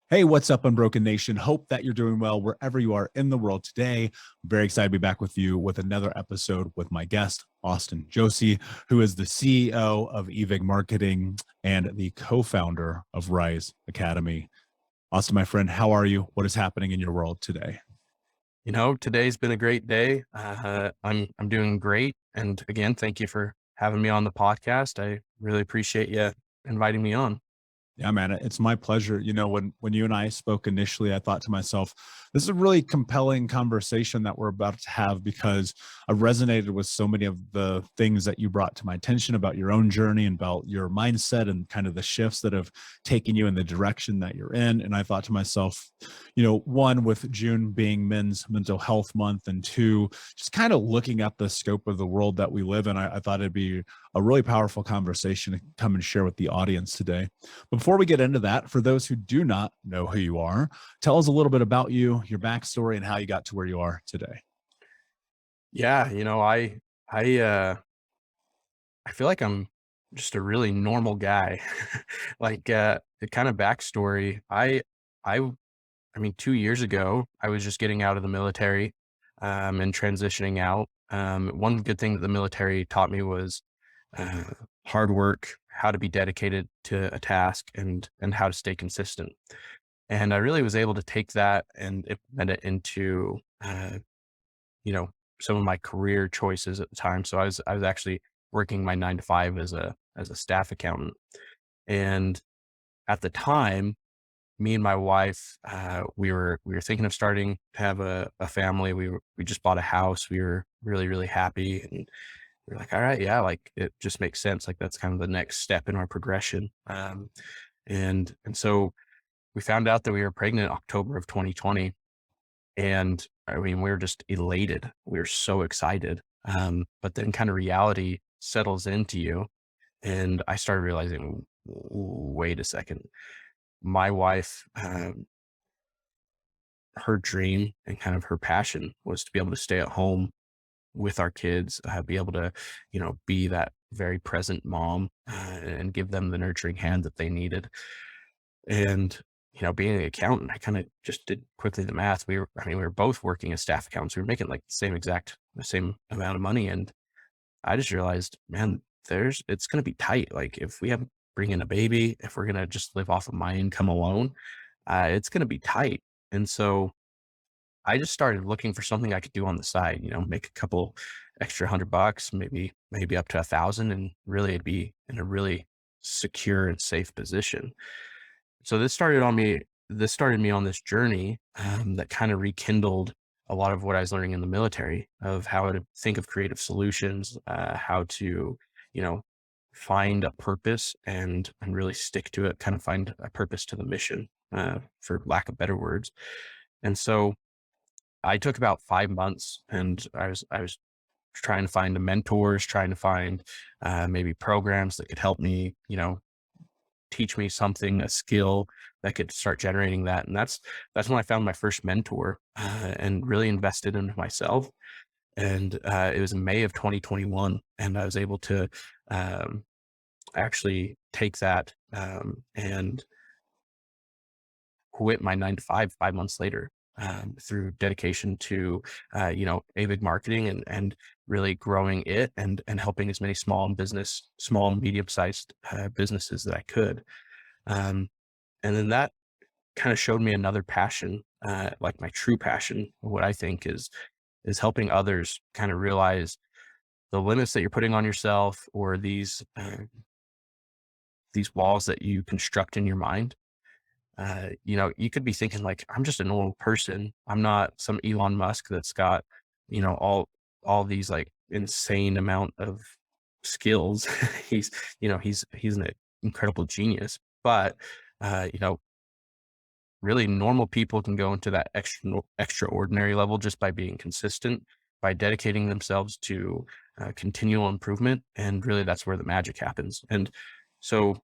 Hey, what's up, Unbroken Nation? Hope that you're doing well wherever you are in the world today. I'm very excited to be back with you with another episode with my guest, Austin Josie, who is the CEO of EVIG Marketing and the co-founder of Rize Academy. Austin, my friend, how are you? What is happening in your world today? Today's been a great day. I'm doing great. And again, thank you for having me on the podcast. I really appreciate you inviting me on. Yeah, man, it's my pleasure. When you and I spoke initially, I thought to myself, this is a really compelling conversation that we're about to have because I resonated with so many of the things that you brought to my attention about your own journey and about your mindset and kind of the shifts that have taken you in the direction that you're in. And I thought to myself, one, with June being Men's Mental Health Month, and two, just kind of looking at the scope of the world that we live in, I thought it'd be a really powerful conversation to come and share with the audience today. Before we get into that, for those who do not know who you are, tell us a little bit about you, your backstory, and how you got to where you are today. Yeah, I feel like I'm just a really normal guy. The kind of backstory. I I mean, 2 years ago, I was just getting out of the military and transitioning out. One good thing that the military taught me was uh, hard work, how to be dedicated to a task, and how to stay consistent. And I really was able to take that and implement it into you know some of my career choices at the time. So I was actually working my 9 to 5 as a staff accountant, and at the time, me and my wife, we were thinking of starting to have a family. We just bought a house. We were really, really happy, and we were like, all right, yeah, like it just makes sense. Like that's kind of the next step in our progression. And so we found out that we were pregnant in October of 2020, and I mean, we were just elated. We were so excited. But then kind of reality settles into you, and I started realizing, wait a second, my wife, her dream and kind of her passion was to be able to stay at home with our kids, be able to, be that very present mom and give them the nurturing hand that they needed. And, being an accountant, I kind of just did quickly the math. We were both working as staff accountants. We were making like the same amount of money. And I just realized, man, it's going to be tight. Like if we have bring in a baby, if we're going to just live off of my income alone, it's going to be tight. And so I just started looking for something I could do on the side, make a couple extra $100, maybe up to 1,000, and really it'd be in a really secure and safe position. So this started me on this journey that kind of rekindled a lot of what I was learning in the military of how to think of creative solutions, how to, you know, find a purpose and really stick to it, kind of find a purpose to the mission, for lack of better words. And so I took about 5 months, and I was trying to find mentors, trying to find maybe programs that could help me, teach me something, a skill that could start generating that. And that's when I found my first mentor and really invested into myself. And it was in May of 2021, and I was able to um, actually take that and quit my 9 to 5 5 months later, through dedication to AVIG marketing and really growing it and helping as many small and medium sized businesses that I could. Um, and then that kind of showed me another passion, like my true passion, what I think is helping others kind of realize the limits that you're putting on yourself, or these walls that you construct in your mind. You could be thinking like, I'm just a normal person. I'm not some Elon Musk that's got, all these like insane amount of skills. he's, he's an incredible genius. But uh, you know, really normal people can go into that extraordinary level just by being consistent, by dedicating themselves to continual improvement. And really that's where the magic happens. And so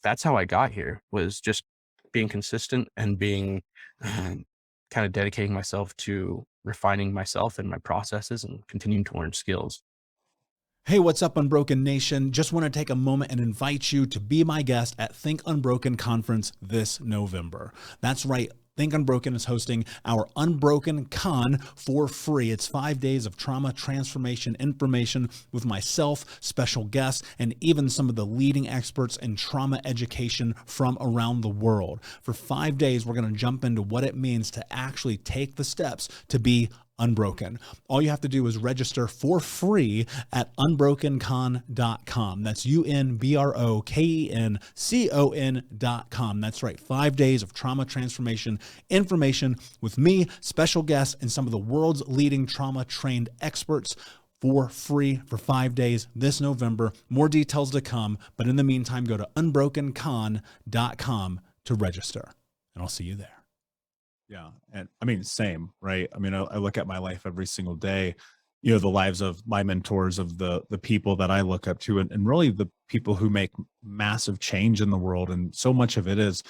that's how I got here, was just being consistent and being um, kind of dedicating myself to refining myself and my processes and continuing to learn skills. Hey, what's up, Unbroken Nation? Just want to take a moment and invite you to be my guest at Think Unbroken Conference this November. That's right. Think Unbroken is hosting our Unbroken Con for free. It's 5 days of trauma transformation information with myself, special guests, and even some of the leading experts in trauma education from around the world. For 5 days, we're going to jump into what it means to actually take the steps to be unbroken. All you have to do is register for free at unbrokencon.com. That's unbrokencon.com. That's right. 5 days of trauma transformation information with me, special guests, and some of the world's leading trauma trained experts for free for 5 days this November. More details to come. But in the meantime, go to unbrokencon.com to register, and I'll see you there. Yeah. And I mean, same, right? I mean, I look at my life every single day, the lives of my mentors, of the people that I look up to, and really the people who make massive change in the world. And so much of it's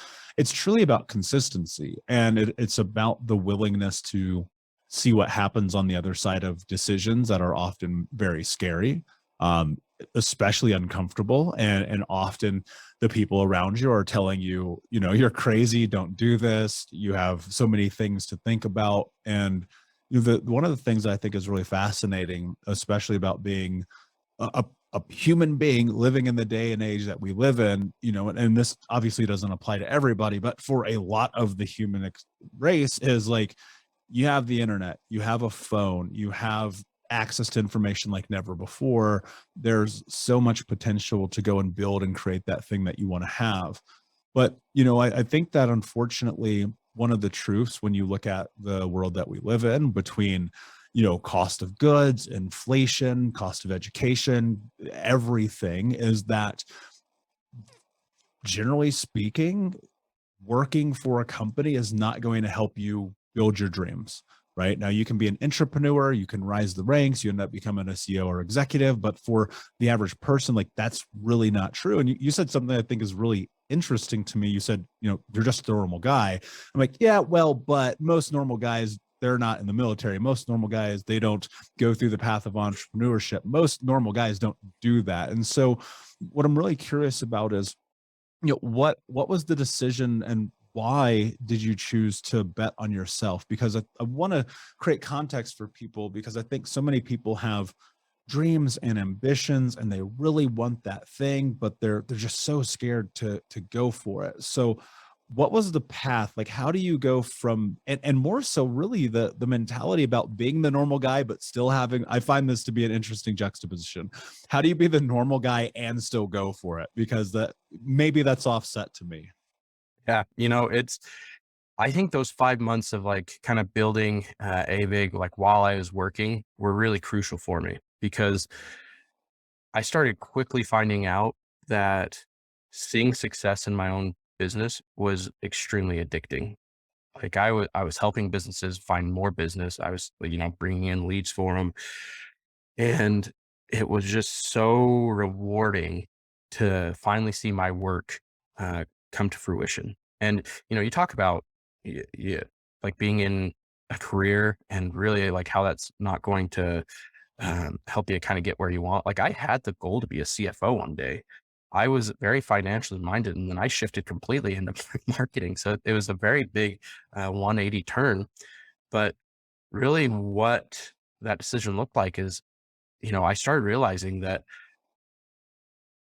truly about consistency. And it's about the willingness to see what happens on the other side of decisions that are often very scary, um, especially uncomfortable. And often the people around you are telling you, you're crazy, don't do this. You have so many things to think about. And one of the things I think is really fascinating, especially about being a human being living in the day and age that we live in, and this obviously doesn't apply to everybody, but for a lot of the human race, is like, you have the internet, you have a phone, you have access to information like never before. There's so much potential to go and build and create that thing that you want to have. But, I think that unfortunately, one of the truths when you look at the world that we live in, between, cost of goods, inflation, cost of education, everything, is that generally speaking, working for a company is not going to help you build your dreams. Right now, you can be an entrepreneur, you can rise the ranks, you end up becoming a CEO or executive, but for the average person, like, that's really not true. And you said something I think is really interesting to me. You said, you're just a normal guy. I'm like, yeah, well, but most normal guys, they're not in the military. Most normal guys, they don't go through the path of entrepreneurship. Most normal guys don't do that. And so what I'm really curious about is, what was the decision, and why did you choose to bet on yourself? Because I want to create context for people, because I think so many people have dreams and ambitions and they really want that thing, but they're just so scared to go for it. So what was the path? Like, how do you go from, and more so really the mentality about being the normal guy, but still having, I find this to be an interesting juxtaposition. How do you be the normal guy and still go for it? Because maybe that's offset to me. Yeah. I think those 5 months of like kind of building AVIG, like while I was working, were really crucial for me, because I started quickly finding out that seeing success in my own business was extremely addicting. Like I was helping businesses find more business. I was, bringing in leads for them. And it was just so rewarding to finally see my work come to fruition. And, you talk about like being in a career and really like how that's not going to help you kind of get where you want. Like I had the goal to be a CFO one day. I was very financially minded, and then I shifted completely into marketing. So it was a very big 180 turn. But really, what that decision looked like is, I started realizing that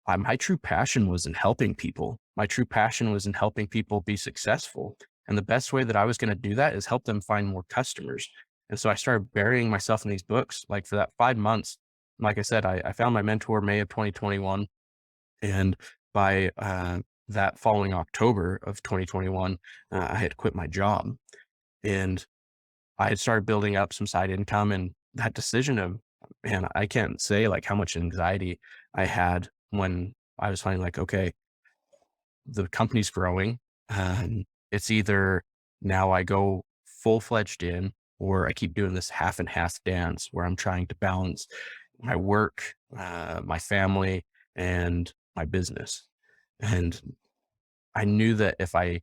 my true passion was in helping people. My true passion was in helping people be successful. And the best way that I was going to do that is help them find more customers. And so I started burying myself in these books. Like for that 5 months, like I said, I found my mentor May of 2021. And by that following October of 2021, I had quit my job. And I had started building up some side income, and that decision of, man, I can't say like how much anxiety I had when I was finding like, okay, the company's growing. It's either now I go full fledged in, or I keep doing this half and half dance where I'm trying to balance my work, my family, and my business. And I knew that if I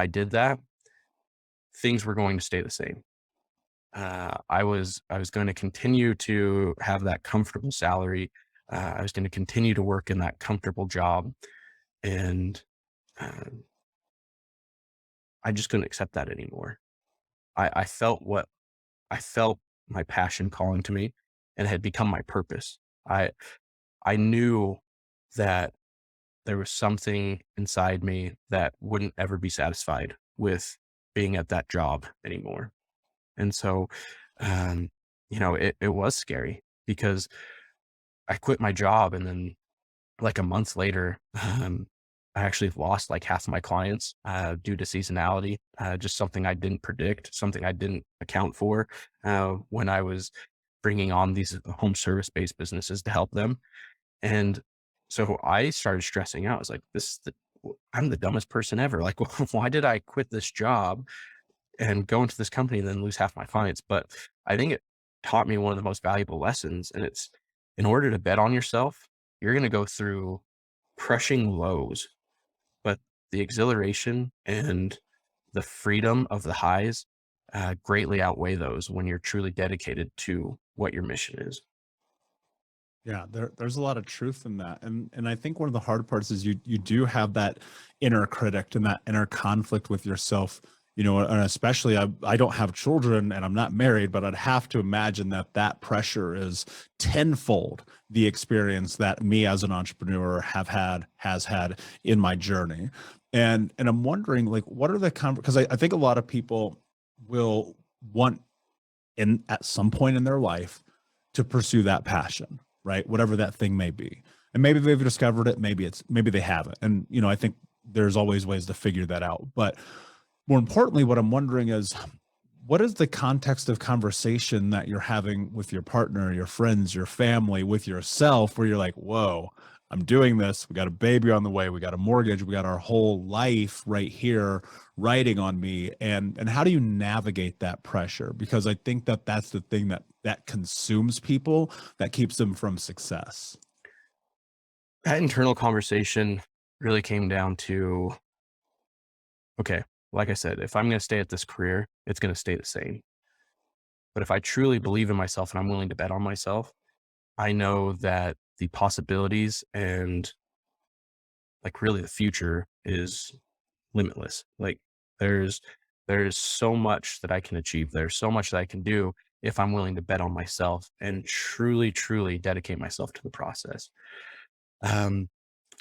did that, things were going to stay the same. I was going to continue to have that comfortable salary. I was going to continue to work in that comfortable job. And uh, I just couldn't accept that anymore. I felt my passion calling to me, and it had become my purpose. I, I knew that there was something inside me that wouldn't ever be satisfied with being at that job anymore. And so, um, it was scary because I quit my job, and then like a month later, I actually lost like half of my clients due to seasonality, just something I didn't predict, something I didn't account for when I was bringing on these home service based businesses to help them. And so I started stressing out. I was like, I'm the dumbest person ever. Like, why did I quit this job and go into this company and then lose half my clients? But I think it taught me one of the most valuable lessons. And it's, in order to bet on yourself, you're going to go through crushing lows, but the exhilaration and the freedom of the highs greatly outweigh those when you're truly dedicated to what your mission is. Yeah, there's a lot of truth in that. And I think one of the hard parts is you do have that inner critic and that inner conflict with yourself, and especially I don't have children and I'm not married, but I'd have to imagine that that pressure is tenfold the experience that me as an entrepreneur has had in my journey. And I'm wondering, like, what are the because I think a lot of people will want in at some point in their life to pursue that passion, right? Whatever that thing may be. And maybe they've discovered it, maybe they haven't. And I think there's always ways to figure that out. But more importantly, what I'm wondering is, what is the context of conversation that you're having with your partner, your friends, your family, with yourself, where you're like, whoa, I'm doing this. We got a baby on the way. We got a mortgage. We got our whole life right here riding on me. And how do you navigate that pressure? Because I think that that's the thing that consumes people, that keeps them from success. That internal conversation really came down to, okay, like I said, if I'm going to stay at this career, it's going to stay the same. But if I truly believe in myself and I'm willing to bet on myself, I know that the possibilities and like really the future is limitless. Like there's there's so much that I can achieve. There's so much that I can do if I'm willing to bet on myself and truly, truly dedicate myself to the process. Um,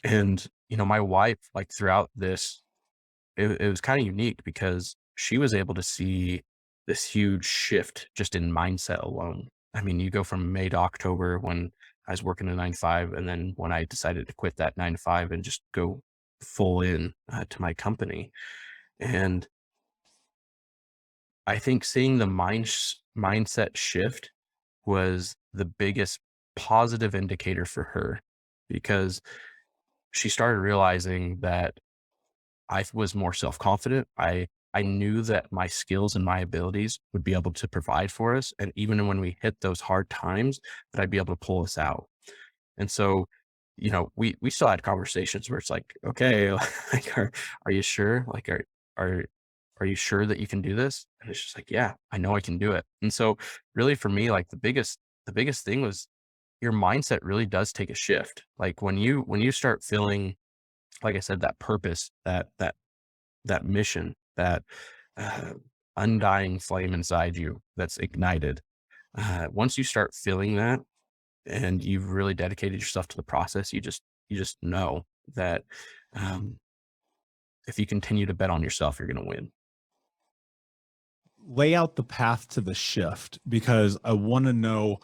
and my wife, like throughout this, it was kind of unique because she was able to see this huge shift just in mindset alone. I mean, you go from May to October when I was working a 9 to 5, and then when I decided to quit that 9 to 5 and just go full in to my company. And I think seeing the mindset shift was the biggest positive indicator for her because she started realizing that I was more self-confident. I knew that my skills and my abilities would be able to provide for us. And even when we hit those hard times, that I'd be able to pull us out. And so, we still had conversations where it's like, okay, like, are you sure? Like, are, are you sure that you can do this? And it's just like, yeah, I know I can do it. And so really for me, like the biggest thing was your mindset really does take a shift. Like when you start feeling, like I said, that purpose, that mission, that uh, undying flame inside you that's ignited. Once you start feeling that, and you've really dedicated yourself to the process, you just know that um, if you continue to bet on yourself, you're going to win. Lay out the path to the shift, because I want to know,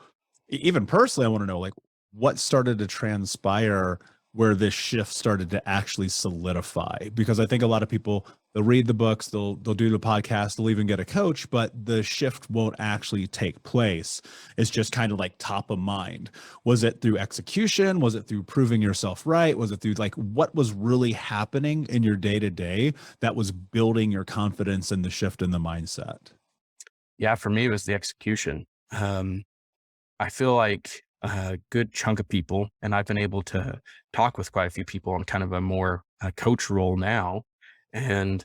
even personally, I want to know, like, what started to transpire where this shift started to actually solidify. Because I think a lot of people, they'll read the books, they'll do the podcast, they'll even get a coach, but the shift won't actually take place. It's just kind of like top of mind. Was it through execution? Was it through proving yourself right? Was it through, like, what was really happening in your day to day that was building your confidence and the shift in the mindset? Yeah, for me, it was the execution. I feel like a good chunk of people, and I've been able to talk with quite a few people on kind of a more coach role now, and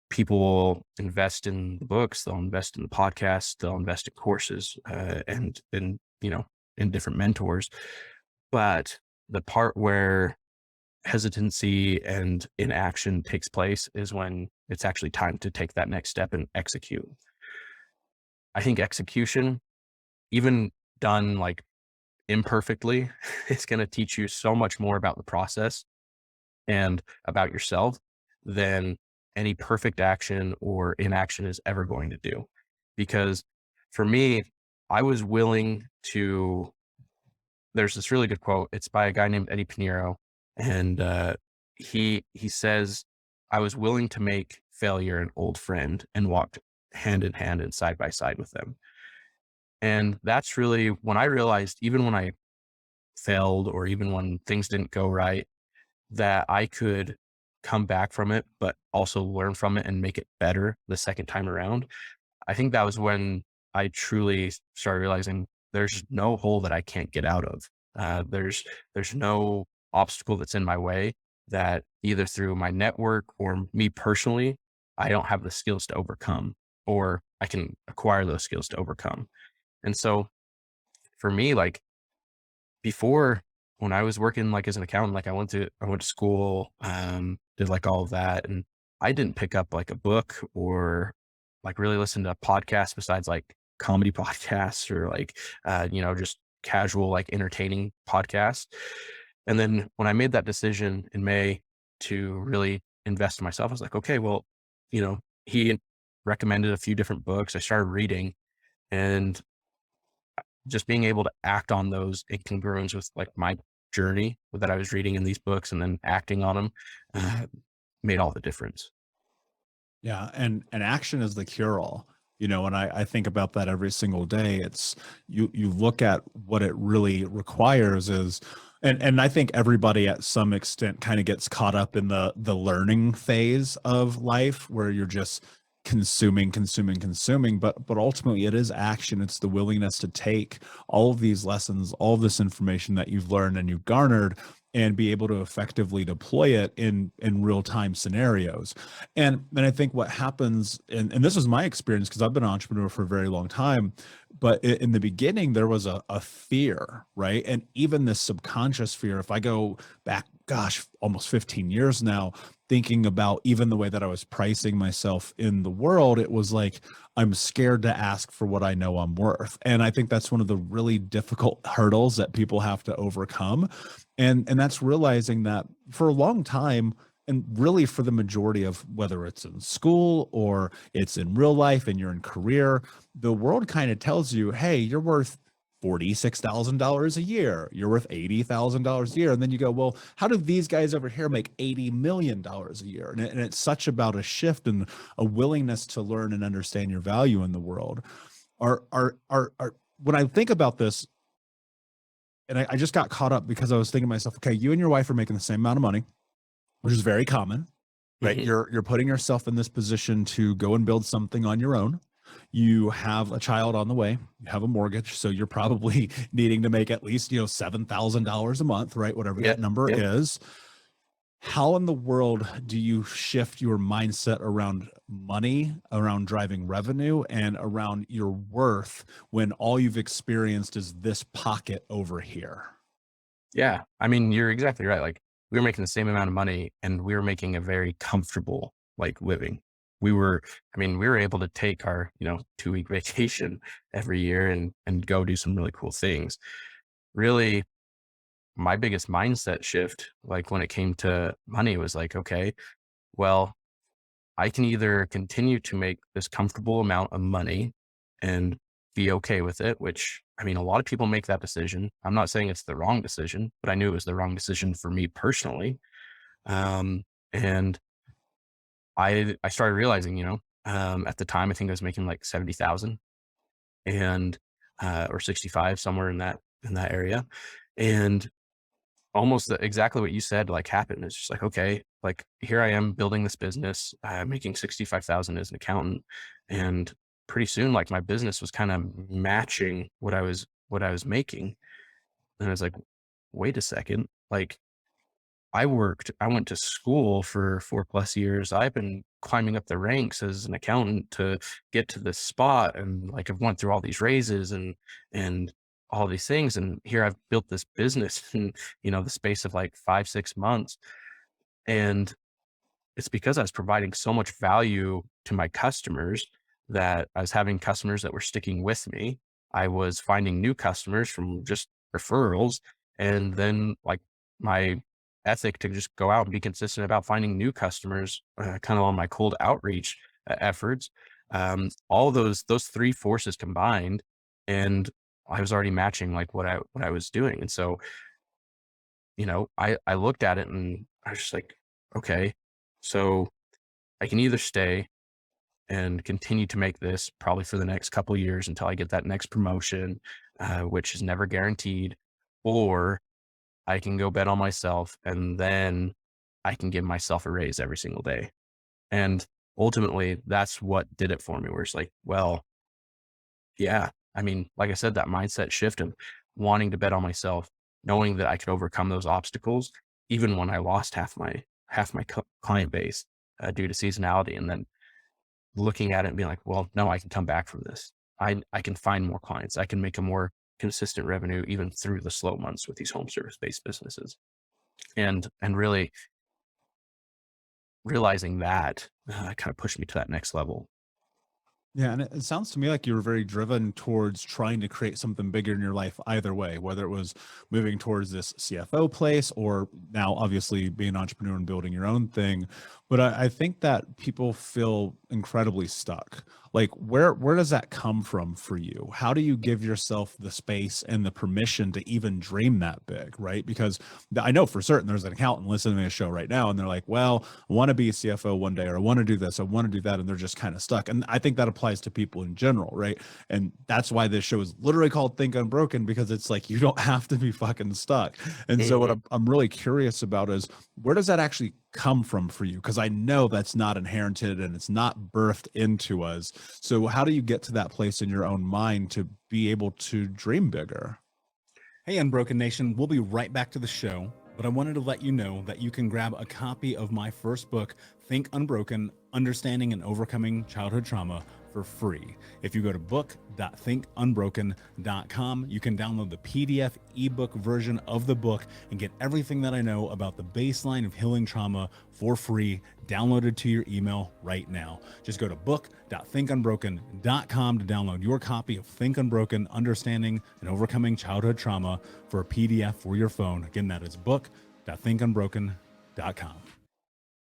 people will invest in the books, they'll invest in the podcast, they'll invest in courses, and in different mentors. But the part where hesitancy and inaction takes place is when it's actually time to take that next step and execute. I think execution, even done like imperfectly, is going to teach you so much more about the process and about yourself than any perfect action or inaction is ever going to do. Because for me, I was willing to, there's this really good quote. It's by a guy named Eddie Pinheiro. And he says, I was willing to make failure an old friend and walked hand in hand and side by side with them. And that's really when I realized, even when I failed or even when things didn't go right, that I could come back from it, but also learn from it and make it better the second time around. I think that was when I truly started realizing there's no hole that I can't get out of. There's no obstacle that's in my way that either through my network or me personally, I don't have the skills to overcome, or I can acquire those skills to overcome. And so for me, like before, when I was working like as an accountant, like I went to school, did like all of that. And I didn't pick up like a book or like really listen to podcasts besides like comedy podcasts or like, just casual, like entertaining podcasts. And then when I made that decision in May to really invest in myself, I was like, okay, well, he recommended a few different books. I started reading, and just being able to act on those incongruents with like my journey that I was reading in these books and then acting on them made all the difference. Yeah, and action is the cure all. And I think about that every single day. It's you look at what it really requires is, and I think everybody at some extent kind of gets caught up in the learning phase of life where you're just consuming, but ultimately it is action. It's the willingness to take all of these lessons, all of this information that you've learned and you've garnered, and be able to effectively deploy it in real time scenarios. And I think what happens, and this is my experience because I've been an entrepreneur for a very long time, but in the beginning there was a fear, right? And even this subconscious fear, if I go back, gosh, almost 15 years now, thinking about even the way that I was pricing myself in the world, it was like, I'm scared to ask for what I know I'm worth. And I think that's one of the really difficult hurdles that people have to overcome. And that's realizing that for a long time, and really for the majority of whether it's in school or it's in real life and you're in career, the world kind of tells you, hey, you're worth $46,000 a year. You're worth $80,000 a year. And then you go, well, how do these guys over here make $80 million a year? And it's such about a shift and a willingness to learn and understand your value in the world. When I think about this, and I just got caught up because I was thinking to myself, okay, you and your wife are making the same amount of money, which is very common, right? Mhm. You're putting yourself in this position to go and build something on your own. You have a child on the way, you have a mortgage, so you're probably needing to make at least, $7,000 a month, right? Whatever Yeah. that number Yeah. is. How in the world do you shift your mindset around money, around driving revenue, and around your worth when all you've experienced is this pocket over here? Yeah. I mean, you're exactly right. Like we were making the same amount of money and we were making a very comfortable like living. We were able to take our, 2-week vacation every year and go do some really cool things. Really, my biggest mindset shift, like when it came to money, was like, okay, well, I can either continue to make this comfortable amount of money and be okay with it, which a lot of people make that decision. I'm not saying it's the wrong decision, but I knew it was the wrong decision for me personally. And I started realizing, at the time, I think I was making like 70,000 and, or 65, somewhere in that area. And almost exactly what you said, like happened. It's just like, okay, like here I am building this business, making 65,000 as an accountant. And pretty soon, like my business was kind of matching what I was making. And I was like, wait a second, like I went to school for 4+ years. I've been climbing up the ranks as an accountant to get to this spot. And like, I've went through all these raises and all these things. And here I've built this business in, the space of like 5-6 months. And it's because I was providing so much value to my customers that I was having customers that were sticking with me. I was finding new customers from just referrals. And then like my ethic to just go out and be consistent about finding new customers, kind of on my cold outreach efforts. All those three forces combined, and I was already matching like what I was doing. And so, I looked at it and I was just like, okay, so I can either stay and continue to make this probably for the next couple years until I get that next promotion, which is never guaranteed, or I can go bet on myself and then I can give myself a raise every single day. And ultimately, that's what did it for me, where it's like, well, yeah, I mean, like I said, that mindset shift of wanting to bet on myself, knowing that I could overcome those obstacles, even when I lost half my client base due to seasonality, and then looking at it and being like, well, no, I can come back from this. I can find more clients. I can make a more consistent revenue even through the slow months with these home service based businesses. And really realizing that kind of pushed me to that next level. Yeah, and it sounds to me like you were very driven towards trying to create something bigger in your life either way, whether it was moving towards this CFO place or now obviously being an entrepreneur and building your own thing. But I think that people feel incredibly stuck. Like where does that come from for you? How do you give yourself the space and the permission to even dream that big, right? Because I know for certain there's an accountant listening to the show right now and they're like, well, I want to be a CFO one day, or I want to do this, I want to do that. And they're just kind of stuck. And I think that applies to people in general, right? And that's why this show is literally called Think Unbroken, because it's like, you don't have to be fucking stuck. And so what I'm really curious about is, where does that actually come from for you? Because I know that's not inherited and it's not birthed into us. So how do you get to that place in your own mind to be able to dream bigger? Hey, Unbroken Nation, we'll be right back to the show, but I wanted to let you know that you can grab a copy of my first book, Think Unbroken, Understanding and Overcoming Childhood Trauma, for free. If you go to book.thinkunbroken.com, you can download the PDF ebook version of the book and get everything that I know about the baseline of healing trauma for free, downloaded to your email right now. Just go to book.thinkunbroken.com to download your copy of Think Unbroken, Understanding and Overcoming Childhood Trauma for a PDF for your phone. Again, that is book.thinkunbroken.com.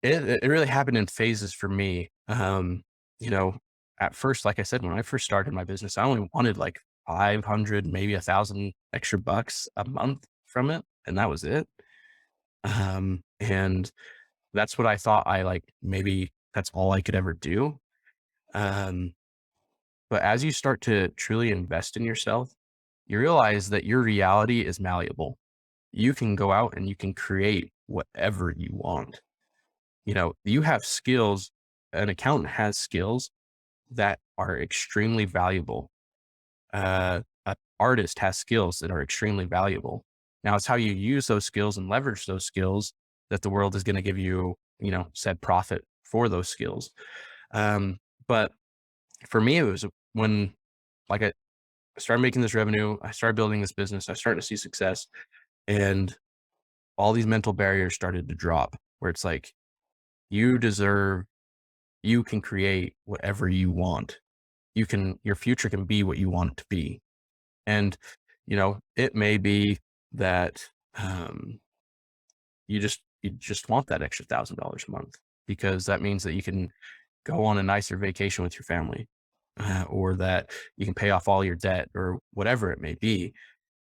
It really happened in phases for me. At first, like I said, when I first started my business, I only wanted like 500, maybe 1,000 extra bucks a month from it. And that was it. And that's what I thought maybe that's all I could ever do. But as you start to truly invest in yourself, you realize that your reality is malleable. You can go out and you can create whatever you want. You have skills. An accountant has skills that are extremely valuable. An artist has skills that are extremely valuable. Now it's how you use those skills and leverage those skills that the world is going to give you, said profit for those skills. But for me, it was when I started making this revenue, I started building this business, I started to see success, and all these mental barriers started to drop, where it's like, you can create whatever you want. Your future can be what you want it to be. And, it may be that, you just want that extra $1,000 a month, because that means that you can go on a nicer vacation with your family, or that you can pay off all your debt, or whatever it may be.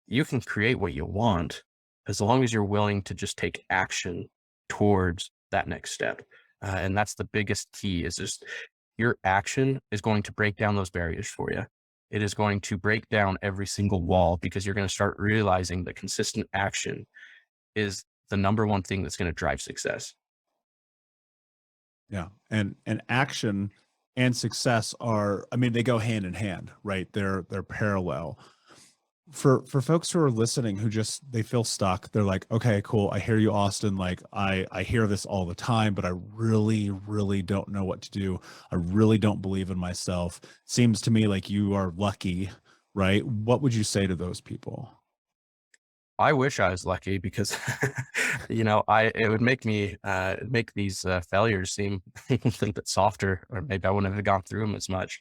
You can create what you want as long as you're willing to just take action towards that next step. And that's the biggest key, is just your action is going to break down those barriers for you. It is going to break down every single wall, because you're going to start realizing that consistent action is the number one thing that's going to drive success. Yeah. And action and success are, I mean, they go hand in hand, right? They're parallel. For folks who are listening, who they feel stuck, they're like, okay, cool, I hear you, Austin. Like I hear this all the time, but I really, really don't know what to do. I really don't believe in myself. Seems to me like you are lucky right? What would you say to those people? I wish I was lucky because, it would make me, make these failures seem a little bit softer, or maybe I wouldn't have gone through them as much.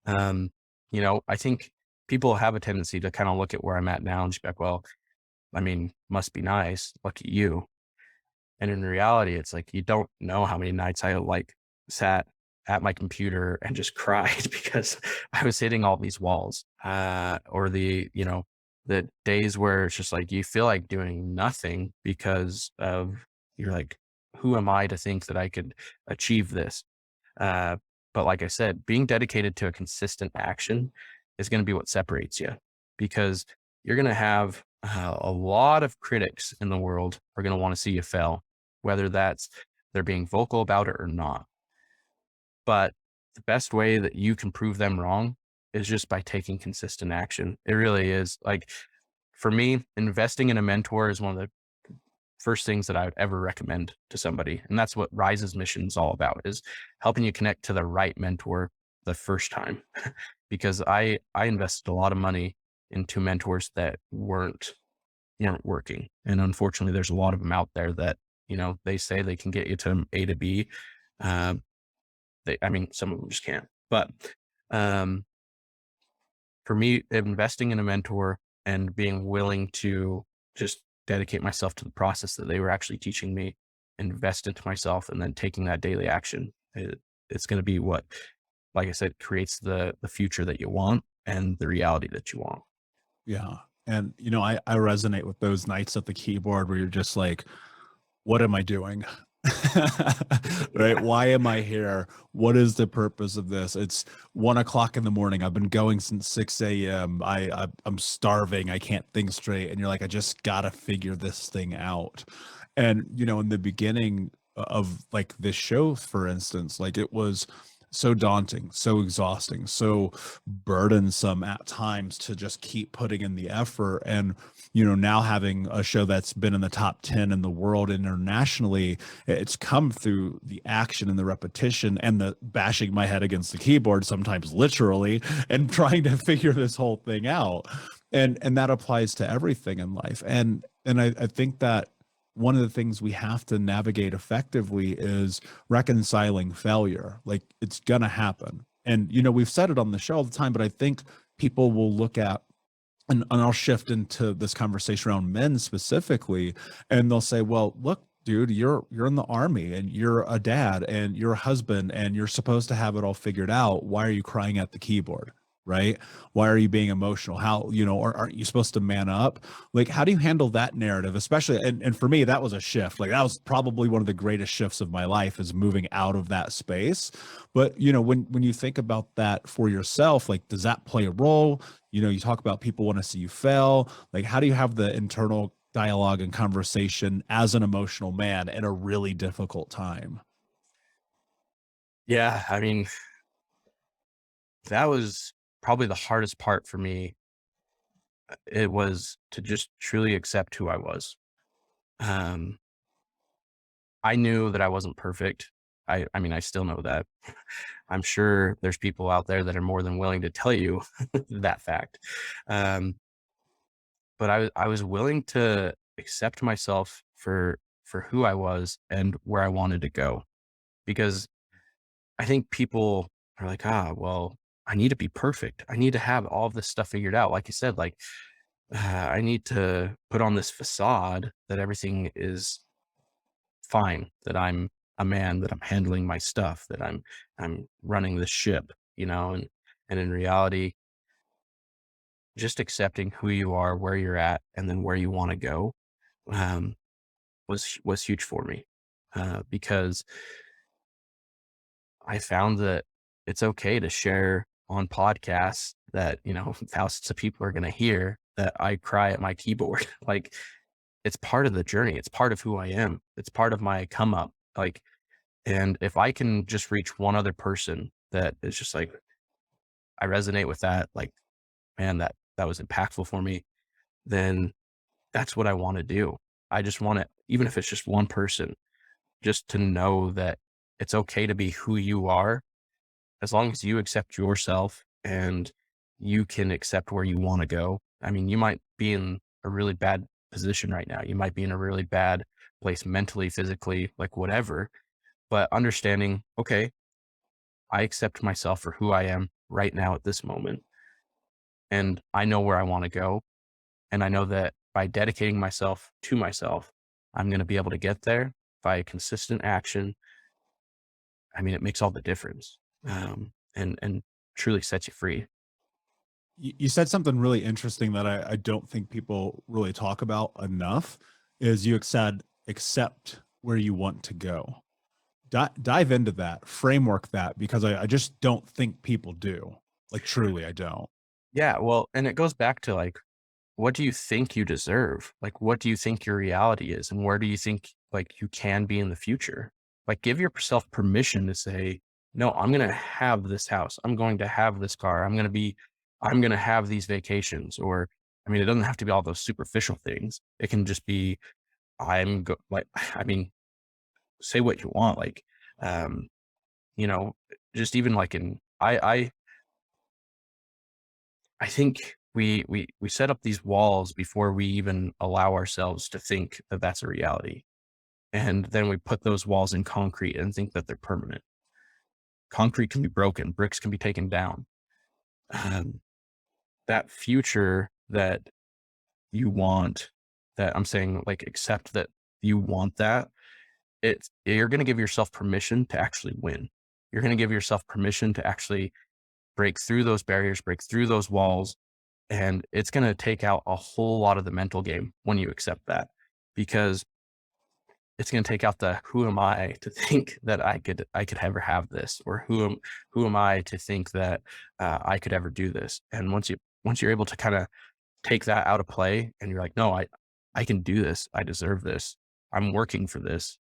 Um, I think people have a tendency to kind of look at where I'm at now and just be like, well, I mean, must be nice. Look at you. And in reality, it's like, you don't know how many nights I sat at my computer and just cried because I was hitting all these walls. Or the days where it's just like, you feel like doing nothing because of, you're like, who am I to think that I could achieve this? Uh, but like I said, being dedicated to a consistent action is going to be what separates you, because you're going to have a lot of critics in the world are going to want to see you fail, whether that's they're being vocal about it or not. But the best way that you can prove them wrong is just by taking consistent action. It really is. Like, for me, investing in a mentor is one of the first things that I would ever recommend to somebody. And that's what Rize's mission is all about, is helping you connect to the right mentor the first time. Because I invested a lot of money into mentors that weren't working. And unfortunately, there's a lot of them out there that, they say they can get you to A to B. Um, I mean, some of them just can't. But um, for me, investing in a mentor and being willing to just dedicate myself to the process that they were actually teaching me, invest into myself, and then taking that daily action, it's going to be what, like I said, creates the future that you want and the reality that you want. Yeah. And, I resonate with those nights at the keyboard where you're just like, what am I doing? Right? Why am I here? What is the purpose of this? It's 1 o'clock in the morning. I've been going since 6 a.m. I'm starving. I can't think straight. And you're like, I just gotta figure this thing out. And in the beginning of like this show, for instance, like it was so daunting, so exhausting, so burdensome at times to just keep putting in the effort. And now having a show that's been in the top 10 in the world internationally, it's come through the action and the repetition and the bashing my head against the keyboard, sometimes literally, and trying to figure this whole thing out. And that applies to everything in life. And I think that one of the things we have to navigate effectively is reconciling failure. Like, it's gonna happen. And we've said it on the show all the time, but I think people will look at, and I'll shift into this conversation around men specifically, and they'll say, well, look, dude, you're in the army and you're a dad and you're a husband and you're supposed to have it all figured out. Why are you crying at the keyboard? Right? Why are you being emotional? How, or aren't you supposed to man up? Like, how do you handle that narrative? Especially, and for me, that was a shift. Like, that was probably one of the greatest shifts of my life, is moving out of that space. But, when you think about that for yourself, like, does that play a role? You talk about people want to see you fail. Like, how do you have the internal dialogue and conversation as an emotional man in a really difficult time? Yeah. I mean, that was probably the hardest part for me. It was to just truly accept who I was. Um, I knew that I wasn't perfect. I mean, I still know that. I'm sure there's people out there that are more than willing to tell you that fact. Um, but I was willing to accept myself for who I was and where I wanted to go, because I think people are like, well, I need to be perfect. I need to have all of this stuff figured out. Like you said, like, I need to put on this facade that everything is fine, that I'm a man, that I'm handling my stuff, that I'm running the ship, and in reality, just accepting who you are, where you're at, and then where you want to go, um, was huge for me, because I found that it's okay to share on podcasts that, thousands of people are going to hear that I cry at my keyboard. Like, it's part of the journey. It's part of who I am. It's part of my come up. Like, and if I can just reach one other person that is just like, I resonate with that, like, man, that was impactful for me, then that's what I want to do. I just want to, even if it's just one person, just to know that it's okay to be who you are, as long as you accept yourself and you can accept where you want to go. I mean, you might be in a really bad position right now. You might be in a really bad place mentally, physically, like whatever, but understanding, okay, I accept myself for who I am right now at this moment. And I know where I want to go. And I know that by dedicating myself to myself, I'm going to be able to get there by consistent action. I mean, it makes all the difference, and truly sets you free. You said something really interesting that I don't think people really talk about enough is you said accept where you want to go. Dive into that, framework that, because I just don't think people do. Like truly, I don't. Yeah. Well, and it goes back to like, what do you think you deserve? Like, what do you think your reality is? And where do you think like you can be in the future? Like, give yourself permission to say, no, I'm going to have this house. I'm going to have this car. I'm going to have these vacations. Or, I mean, it doesn't have to be all those superficial things. It can just be, like, I mean, say what you want. Like, um, you know, just even like I think we set up these walls before we even allow ourselves to think that that's a reality. And then we put those walls in concrete and think that they're permanent. Concrete can be broken, bricks can be taken down. Um, that future that you want, that I'm saying, like, accept that you want that. You're going to give yourself permission to actually win. You're going to give yourself permission to actually break through those barriers, break through those walls. And it's going to take out a whole lot of the mental game when you accept that, because it's going to take out the, who am I to think that I could ever have this, or who am I to think that I could ever do this. And once you're able to kind of take that out of play, and you're like, no, I can do this. I deserve this. I'm working for this.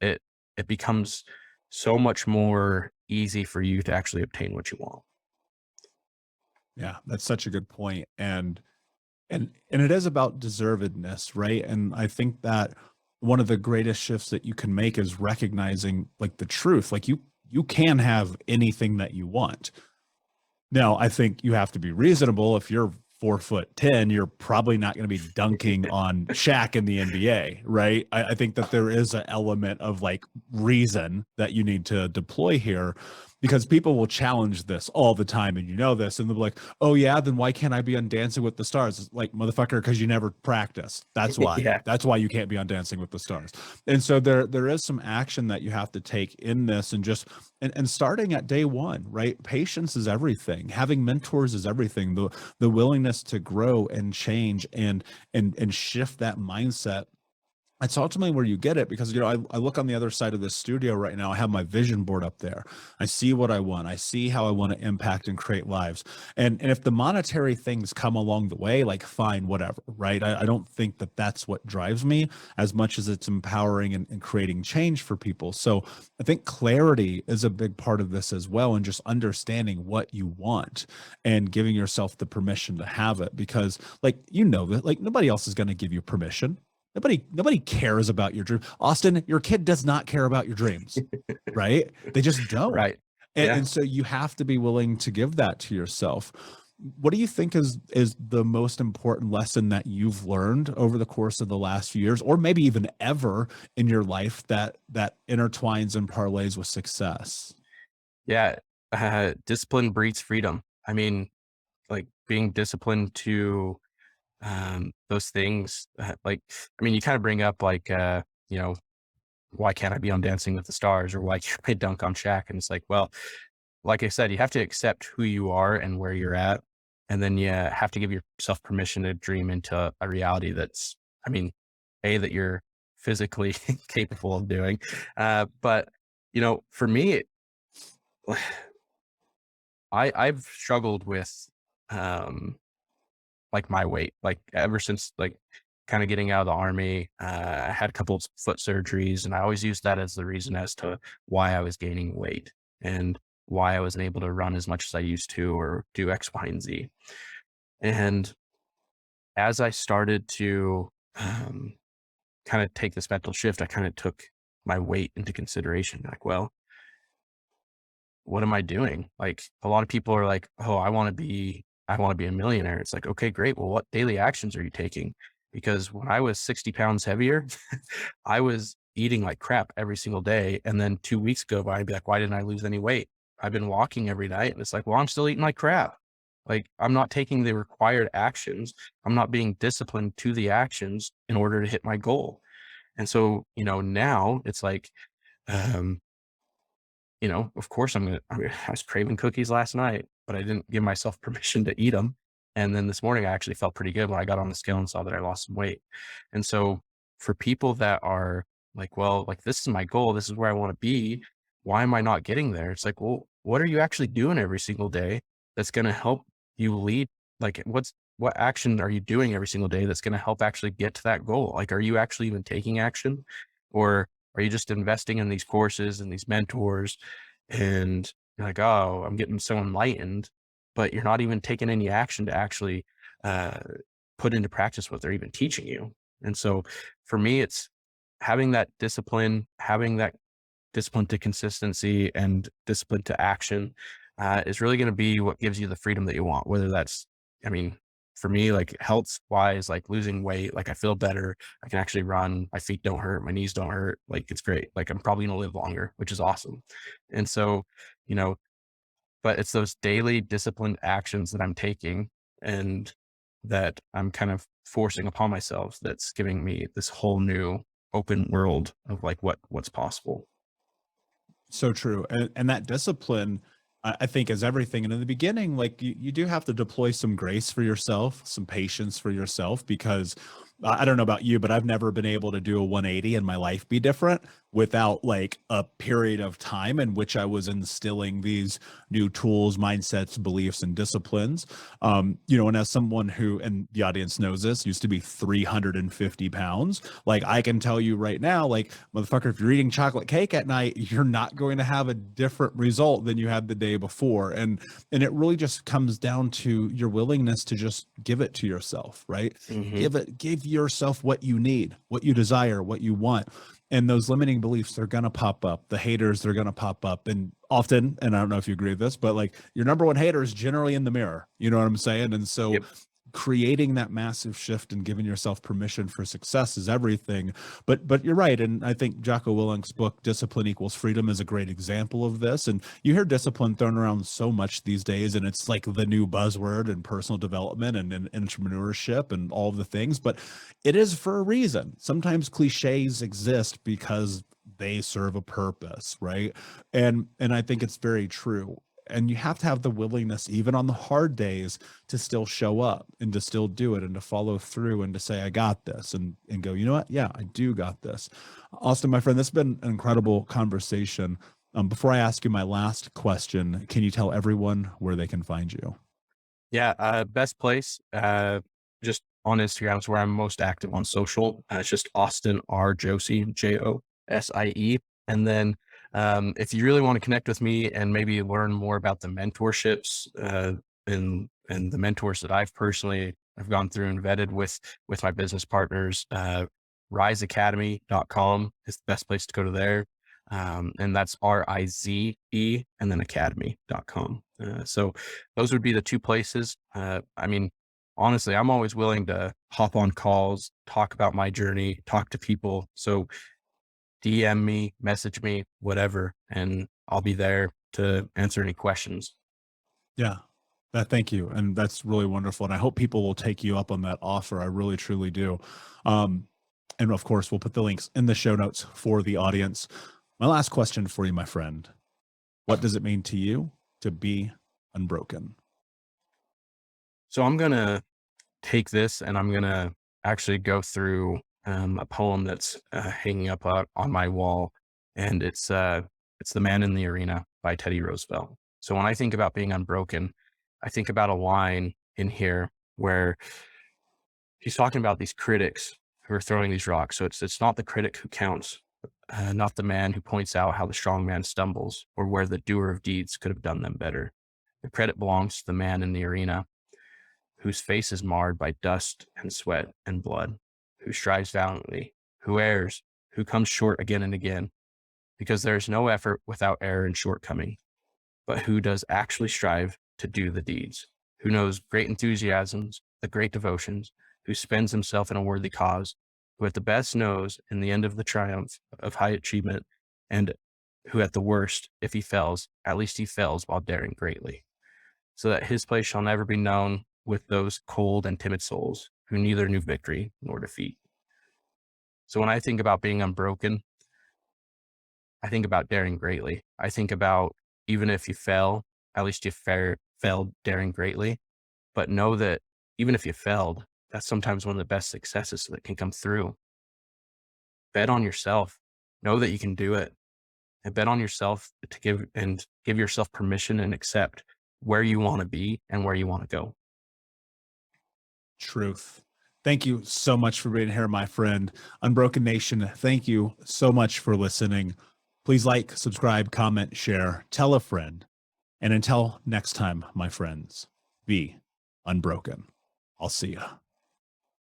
It, it becomes so much more easy for you to actually obtain what you want. Yeah, that's such a good point. And it is about deservedness, right? And I think that one of the greatest shifts that you can make is recognizing like the truth. Like you can have anything that you want. Now, I think you have to be reasonable. If you're 4'10", you're probably not going to be dunking on Shaq in the NBA, right? I think that there is an element of like reason that you need to deploy here, because people will challenge this all the time, and you know this, and they'll be like, "Oh yeah, then why can't I be on Dancing with the Stars?" It's like, motherfucker, because you never practiced. That's why. Yeah. That's why you can't be on Dancing with the Stars. And so there is some action that you have to take in this, and just and starting at day one, right? Patience is everything. Having mentors is everything. The willingness to grow and change and shift that mindset, it's ultimately where you get it. Because I look on the other side of this studio right now. I have my vision board up there. I see what I want. I see how I want to impact and create lives. And if the monetary things come along the way, like fine, whatever, right? I don't think that that's what drives me as much as it's empowering and creating change for people. So I think clarity is a big part of this as well, and just understanding what you want and giving yourself the permission to have it. Because like, that like nobody else is going to give you permission. Nobody cares about your dream. Austin, your kid does not care about your dreams, right? They just don't. Right. And, Yeah. and so you have to be willing to give that to yourself. What do you think is the most important lesson that you've learned over the course of the last few years, or maybe even ever in your life, that intertwines and parlays with success? Yeah. Discipline breeds freedom. I mean, like, being disciplined to those things, like, I mean, you kind of bring up like, you know, why can't I be on Dancing with the Stars, or why can't I dunk on Shaq? And it's like, well, like I said, you have to accept who you are and where you're at. And then you have to give yourself permission to dream into a reality that's, I mean, that you're physically capable of doing. But, for me, I've struggled with, um, like, my weight, like, ever since, like, kind of getting out of the army. I had a couple of foot surgeries, and I always used that as the reason as to why I was gaining weight, and why I wasn't able to run as much as I used to, or do X, Y, and Z. And as I started to kind of take this mental shift, I kind of took my weight into consideration. Like, well, what am I doing? Like a lot of people are like, oh, I want to be a millionaire. It's like, okay, great. Well, what daily actions are you taking? Because when I was 60 pounds heavier, I was eating like crap every single day. And then 2 weeks go by and be like, why didn't I lose any weight? I've been walking every night. And it's like, well, I'm still eating like crap. Like I'm not taking the required actions. I'm not being disciplined to the actions in order to hit my goal. And so, now it's like, um, of course I was craving cookies last night, but I didn't give myself permission to eat them. And then this morning I actually felt pretty good when I got on the scale and saw that I lost some weight. And so for people that are like, well, like this is my goal, this is where I want to be, why am I not getting there? It's like, well, what are you actually doing every single day that's going to help you lead? Like what action are you doing every single day that's going to help actually get to that goal? Like, are you actually even taking action, or are you just investing in these courses and these mentors and you're like, oh, I'm getting so enlightened, but you're not even taking any action to actually uh, put into practice what they're even teaching you? And so for me, it's having that discipline to consistency and discipline to action is really going to be what gives you the freedom that you want. Whether that's, I mean, for me, like health wise, like losing weight, like I feel better. I can actually run. My feet don't hurt. My knees don't hurt. Like it's great. Like I'm probably going to live longer, which is awesome. And so, you know, but it's those daily disciplined actions that I'm taking and that I'm kind of forcing upon myself that's giving me this whole new open world of like what's possible. So true. And that discipline, I think, is everything. And in the beginning, like you do have to deploy some grace for yourself, some patience for yourself, because I don't know about you, but I've never been able to do a 180 and my life be different without like a period of time in which I was instilling these new tools, mindsets, beliefs, and disciplines. And as someone who, and the audience knows this, used to be 350 pounds, like I can tell you right now, like, motherfucker, if you're eating chocolate cake at night, you're not going to have a different result than you had the day before. And it really just comes down to your willingness to just give it to yourself, right? Mm-hmm. Give yourself what you need, what you desire, what you want. And those limiting beliefs, they're going to pop up. The haters, they're going to pop up. And often, and I don't know if you agree with this, but like your number one hater is generally in the mirror. You know what I'm saying? And so Yep. creating that massive shift and giving yourself permission for success is everything. But you're right. And I think Jocko Willink's book, Discipline Equals Freedom, is a great example of this. And you hear discipline thrown around so much these days, and it's like the new buzzword in personal development and entrepreneurship and all of the things, but it is for a reason. Sometimes cliches exist because they serve a purpose, right? And I think it's very true. And you have to have the willingness, even on the hard days, to still show up and to still do it and to follow through and to say, I got this, and go, you know what? Yeah, I do got this. Austin, my friend, this has been an incredible conversation. Before I ask you my last question, can you tell everyone where they can find you? Yeah. Best place, just on Instagram is where I'm most active on social. It's just Austin R Josie, Josie. And then, if you really want to connect with me and maybe learn more about the mentorships, and the mentors that I've gone through and vetted with my business partners, rizeacademy.com is the best place to go to there. And that's RIZE and then academy.com. So those would be the two places. I mean, honestly, I'm always willing to hop on calls, talk about my journey, talk to people. So DM me, message me, whatever, and I'll be there to answer any questions. Yeah. Thank you. And that's really wonderful. And I hope people will take you up on that offer. I really, truly do. And of course, we'll put the links in the show notes for the audience. My last question for you, my friend. What does it mean to you to be unbroken? So I'm going to take this and I'm going to actually go through a poem that's hanging up on my wall. And it's The Man in the Arena by Teddy Roosevelt. So when I think about being unbroken, I think about a line in here where he's talking about these critics who are throwing these rocks. So it's not the critic who counts, not the man who points out how the strong man stumbles or where the doer of deeds could have done them better. The credit belongs to the man in the arena whose face is marred by dust and sweat and blood, who strives valiantly, who errs, who comes short again and again, because there is no effort without error and shortcoming. but who does actually strive to do the deeds, who knows great enthusiasms, the great devotions, who spends himself in a worthy cause, who at the best knows in the end of the triumph of high achievement, and who at the worst, if he fails, at least he fails while daring greatly, so that his place shall never be known with those cold and timid souls who neither knew victory nor defeat. So when I think about being unbroken, I think about daring greatly. I think about, even if you fail, at least you failed daring greatly. But know that even if you failed, that's sometimes one of the best successes that can come through. Bet on yourself. Know that you can do it. And bet on yourself to give yourself permission and accept where you want to be and where you want to go. Truth. Thank you so much for being here, my friend. Unbroken Nation, thank you so much for listening. Please like, subscribe, comment, share, tell a friend. And until next time, my friends, be unbroken. I'll see ya.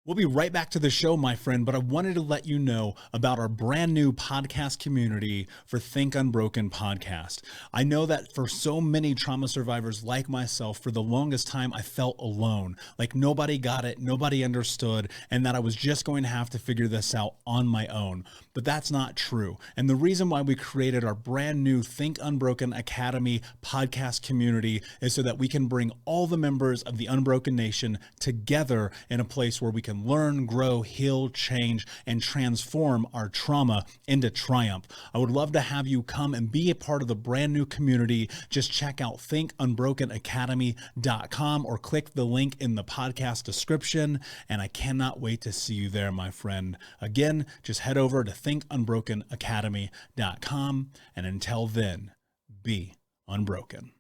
We'll be right back to the show, my friend, but I wanted to let you know about our brand new podcast community for Think Unbroken podcast. I know that for so many trauma survivors like myself, for the longest time, I felt alone, like nobody got it, nobody understood, and that I was just going to have to figure this out on my own. But that's not true. And the reason why we created our brand new Think Unbroken Academy podcast community is so that we can bring all the members of the Unbroken Nation together in a place where we can learn, grow, heal, change, and transform our trauma into triumph. I would love to have you come and be a part of the brand new community. Just check out thinkunbrokenacademy.com or click the link in the podcast description. And I cannot wait to see you there, my friend. Again, just head over to thinkunbrokenacademy.com. And until then, be unbroken.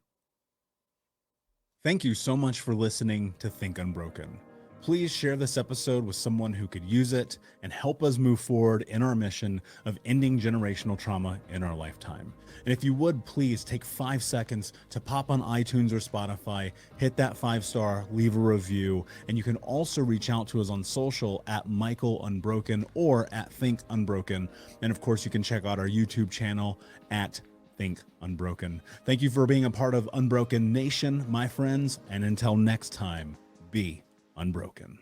Thank you so much for listening to Think Unbroken. Please share this episode with someone who could use it and help us move forward in our mission of ending generational trauma in our lifetime. And if you would, please take 5 seconds to pop on iTunes or Spotify, hit that 5-star, leave a review, and you can also reach out to us on social at Michael Unbroken or at Think Unbroken. And of course, you can check out our YouTube channel at Think Unbroken. Thank you for being a part of Unbroken Nation, my friends, and until next time, be unbroken.